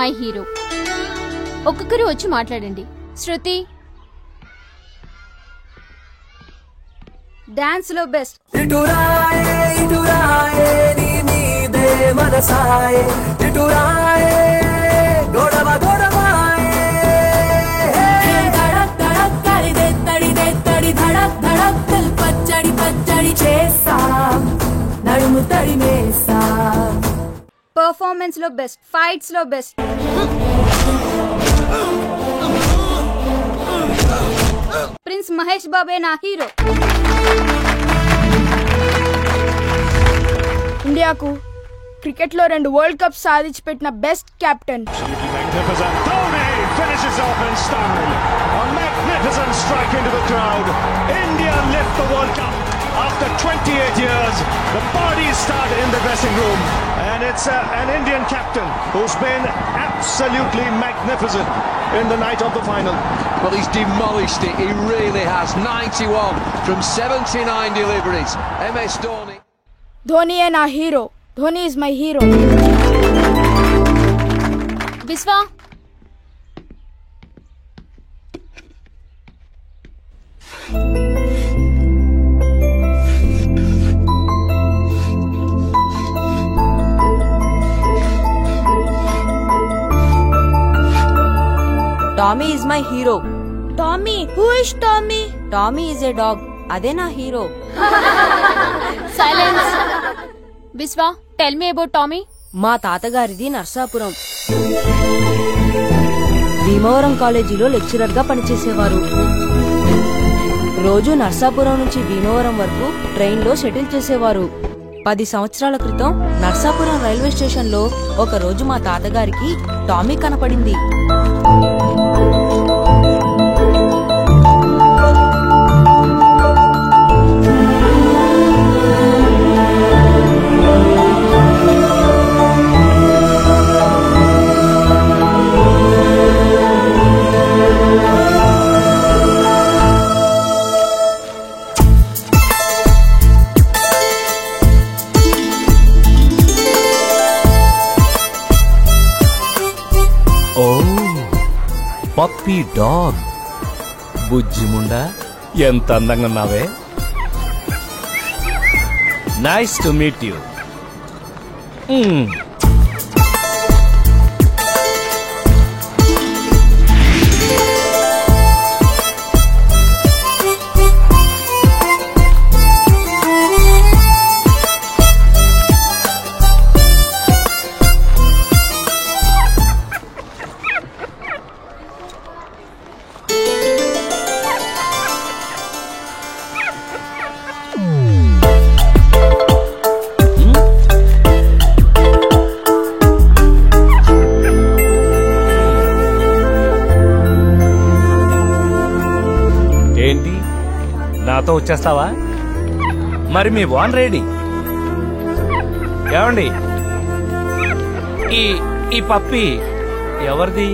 My hero. ఒక్కొక్కరు వచ్చి మాట్లాడండి. శృతి డాన్స్ లో బెస్ట్. పర్ఫార్మెన్స్ లో బెస్ట్. ఫైట్స్ లో బెస్ట్. ప్రిన్స్ మహేష్ బాబే నా హీరో. ఇండియాకు క్రికెట్ లో 2 వరల్డ్ కప్ సాధించి పెట్టిన best captain. After 28 years, the parties start in the dressing room, and it's an Indian captain who's been absolutely magnificent in the night of the final. Well, he's demolished it. He really has. 91 from 79 deliveries. MS Dhoni. Dhoni is our hero. Dhoni is my hero. Viswa. Tommy is my hero. Tommy? Who is Tommy? Tommy is a dog. Ade na hero. Silence. Viswa, tell me about Tommy. మా తాతగారిది నర్సాపురం. భీమవరం కాలేజీలో lecturer గా పనిచేసేవారు. రోజు నర్సాపురం నుంచి భీమవరం వరకు train లో shuttle చేసేవారు. 10 సంవత్సరాల క్రితం నర్సాపురం రైల్వే స్టేషన్ లో ఒక రోజు మా తాతగారికి టామీ కనపడింది. Puppy dog. బుజ్జిముండా ఎంత అందంగా ఉన్నావే. Nice to meet you. ఏంటి నాతో వచ్చేస్తావా? మరి మీ వాన్ రెడీ. ఏమండి ఈ పప్పి ఎవరిది?